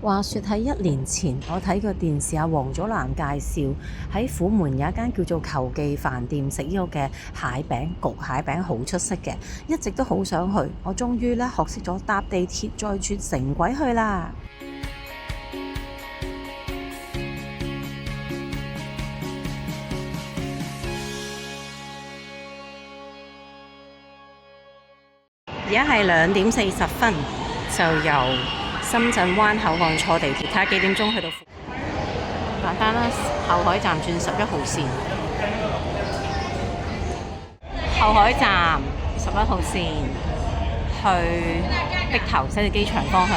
話說喺1年前，我睇個電視黃祖藍介紹喺虎門有一間叫做球記飯店食呢個嘅蟹餅焗蟹餅，好出色嘅，一直都好想去。我終於咧學識咗搭地鐵再轉城軌去啦。而家係2點40分，就由深圳灣口岸坐地鐵，睇下幾點鐘去到。簡單啦，後海站轉11號線。後海站11號線去碧頭，即係機場方向。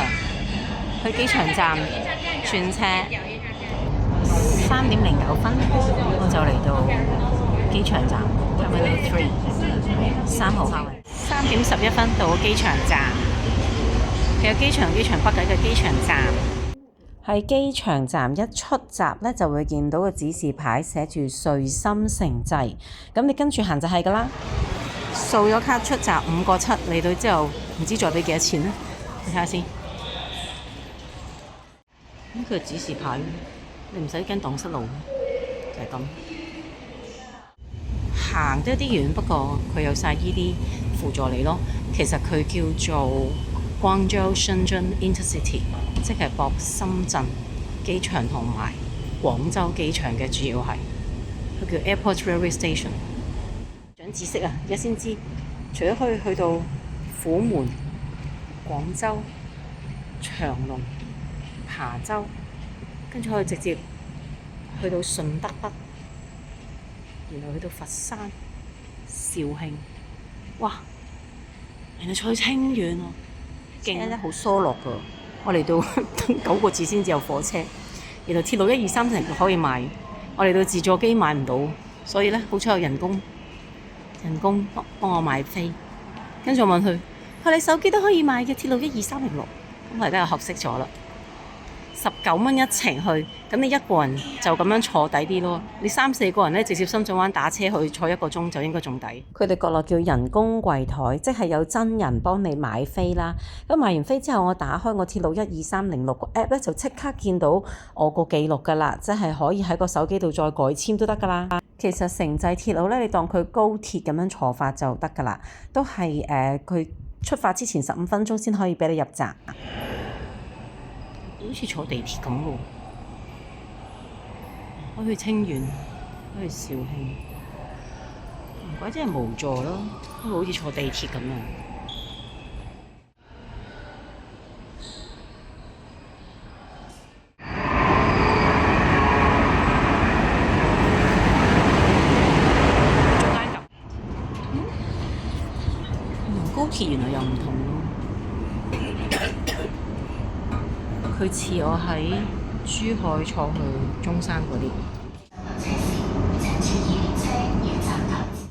去機場站轉車，3點09分我就嚟到機場站 Terminal 3 3號客運。3點11分到機場站。其實機場北嘅機場站，喺機場站一出閘咧，就會見到個指示牌寫住穗深城際。咁你跟住行就係㗎啦。掃咗卡出閘5個7，嚟到之後唔知再俾幾多錢咧？你睇下先。咁佢指示牌，你唔使驚蕩失路，就係咁。行得有啲遠，不過佢有晒依啲輔助你咯。其實佢叫做廣州深圳 Intercity， 即係駁深圳機場同埋廣州機場嘅，主要係佢叫 Airport Railway Station。長知識啊！而家先知，除咗可以去到虎門、廣州、長隆、琶洲，跟住可以直接去到順德北，然後去到佛山、肇慶。哇！原來坐去清遠啊！勁咧，好疏落㗎。我嚟到9個字先至有火車，然後鐵路123可以買，我嚟到自助機買唔到，所以咧好彩有人工幫我買飛。跟住我問佢：你手機都可以買嘅鐵路12306，咁我而家又學識咗啦。19蚊一程去，咁你一個人就咁樣坐抵啲咯。你3、4個人咧，直接深圳灣打車去坐1個鐘就應該仲抵。佢哋國內叫人工櫃台，即係有真人幫你買飛啦。咁買完飛之後，我打開我鐵路12306個 app 咧，就即刻見到我個記錄㗎啦，即係可以喺個手機度再改簽都得㗎啦。其實城際鐵路咧，你當佢高鐵咁樣坐法就得㗎啦，都係佢出發之前15分鐘先可以俾你入閘。好似坐地鐵咁喎，可以去清遠，可以去肇慶，唔怪之係無座咯，因為好似坐地鐵咁樣。中間咁，高鐵原來又唔同咯。佢似我喺珠海坐去中山嗰啲。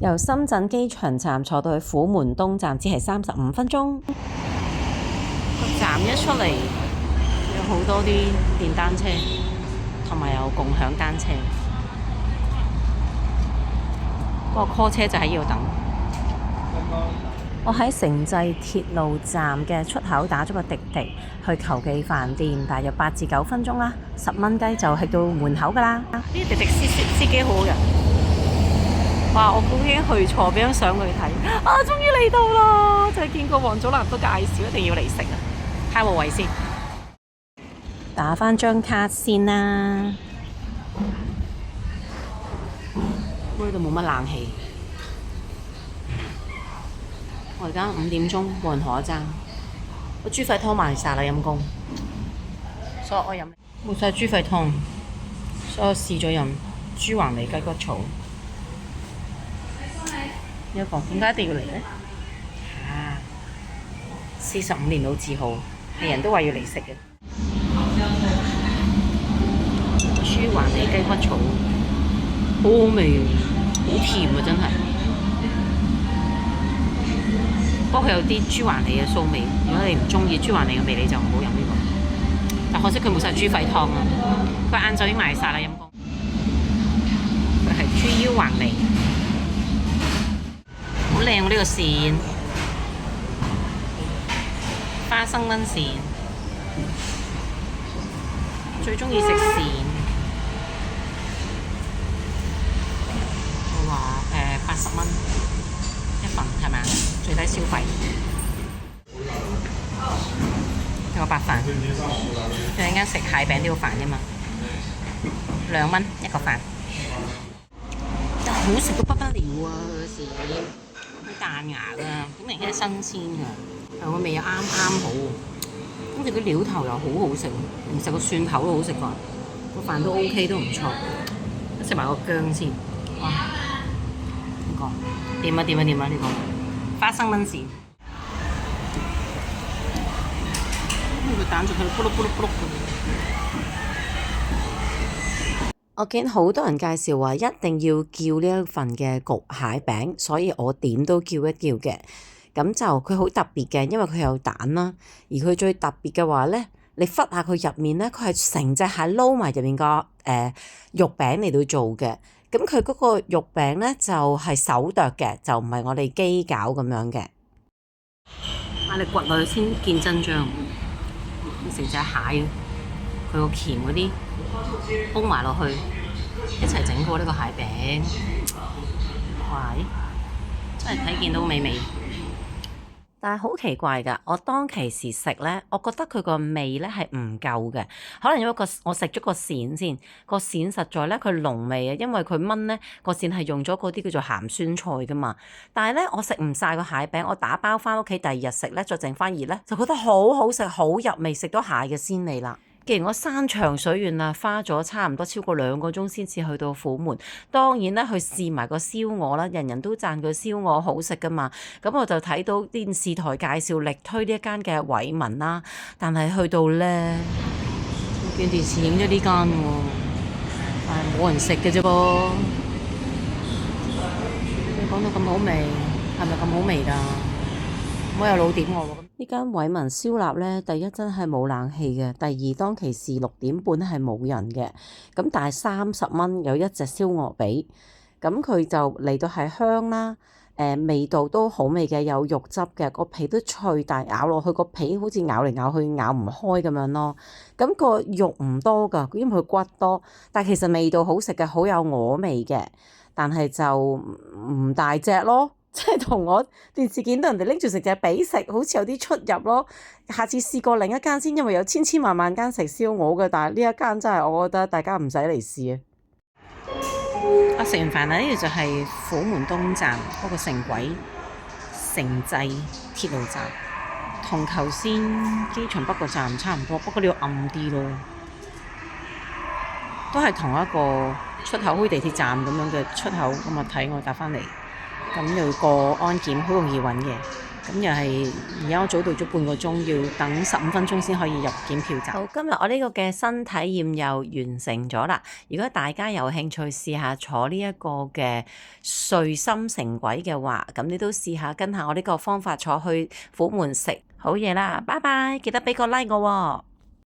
由深圳機場站坐到去虎門東站只係35分鐘。個站一出嚟有好多啲電單車，同埋有共享單車。個 call 車就喺呢度等。我喺城際鐵路站嘅出口打咗個滴滴去球記飯店，大約8至9分鐘啦，10蚊雞就去到門口㗎啦。呢啲滴滴司機好好人，哇！我已經去錯，俾張相佢睇，終於嚟到啦！就係見過黃祖藍都介紹，一定要嚟食啊！睇下個位先，打返張卡先啦。呢度冇乜冷氣。我而家5點鐘冇人同我爭，個豬肺湯賣晒啦，陰公，所以我飲冇晒豬肺湯，所以我試咗飲豬橫脷雞骨草。一個點解一定要嚟呢？45年老字號，係人都話要嚟食嘅。豬橫脷雞骨草，好好味，好甜啊！真係。不過佢有啲豬橫脷嘅臊味，如果你唔中意豬橫脷嘅味，你就唔好飲呢個。但可惜佢冇晒豬肺湯啊！佢晏晝已經賣晒啦，陰公。佢係豬腰橫脷，好靚喎呢個線，花生炆線，最中意食鱔，佢話80蚊一份係咪啊？最低消費。有個白飯，佢陣間食蟹餅都要飯啫嘛，2蚊一個飯，真係好食到不得了啊！嗰時好彈牙㗎，好明顯係新鮮㗎，但個味又啱啱好，跟住個料頭又好好食，其實個蒜頭都好食過，個飯都 OK 都唔錯，食埋個薑先，哇！呢個掂啊掂啊掂啊呢個花生炆鱔。個蛋仲喺度咕碌咕碌咕碌咁。我見好多人介紹話一定要叫呢一份嘅焗蟹餅，所以我點都叫一叫嘅。咁就佢好特別嘅，因為佢有蛋啦。而佢最特別嘅話咧，你忽下佢入面咧，佢係成隻蟹撈埋入面個肉餅嚟到做嘅。咁佢嗰個肉餅咧就係手剁嘅，就唔係我哋機餃咁樣嘅。你掘落去先見真章。成隻蟹，佢個鉗嗰啲煲埋落去，一齊整過呢個蟹餅。哇！真係睇見到美味。但係好奇怪㗎，我當其時食咧，我覺得佢個味咧係唔夠嘅。可能因為我食咗個鱔先，個鱔實在咧佢濃味啊，因為佢炆咧個鱔係用咗嗰啲叫做鹹酸菜㗎嘛。但係咧我食唔晒個蟹餅，我打包翻屋企第二日食咧，再整翻熱咧，就覺得好好食，好入味，食到蟹嘅鮮味啦。既然我山長水遠啦，花咗差唔多超過2個鐘先至去到虎門，當然啦，去試埋個燒鵝啦，人人都讚佢燒鵝好食噶嘛。咁我就睇到電視台介紹力推呢一間嘅偉文啦，但係去到咧，我見電視影咗呢間喎，但係冇人食嘅啫噃。你講到咁好味，係咪咁好味㗎？唔好有老點我喎。呢間偉文燒臘咧，第一真係冇冷氣嘅，第二當其時6點半係冇人嘅，咁但係30蚊有一隻燒鵝髀，咁佢就嚟到係香啦，味道都好味嘅，有肉汁嘅，個皮都脆，但係咬落去個皮好似咬嚟咬去咬唔開咁樣咯，咁個肉唔多㗎，因為佢骨多，但係其實味道好食嘅，好有鵝味嘅，但係就唔大隻咯。即係同我電視見到人哋拎住食隻髀食，好似有啲出入咯。下次試過另一間先，因為有千萬間食燒鵝嘅，但係呢一間真係我覺得大家唔使嚟試啊！食完飯啦，呢度就係虎門東站嗰個城軌城際鐵路站，同頭先機場北個站差唔多，不過呢度暗啲咯，都係同一個出口，好似地鐵站咁樣嘅出口。咁我睇我搭返嚟。咁又過安檢，好容易揾嘅。咁又係而家我早到咗半個鐘，要等15分鐘先可以入檢票站。好，今日我呢個嘅新體驗又完成咗啦。如果大家有興趣試下坐呢一個嘅穗深城軌嘅話，咁你都試下跟下我呢個方法坐去虎門食好嘢啦。拜拜，記得俾個 like 我喎。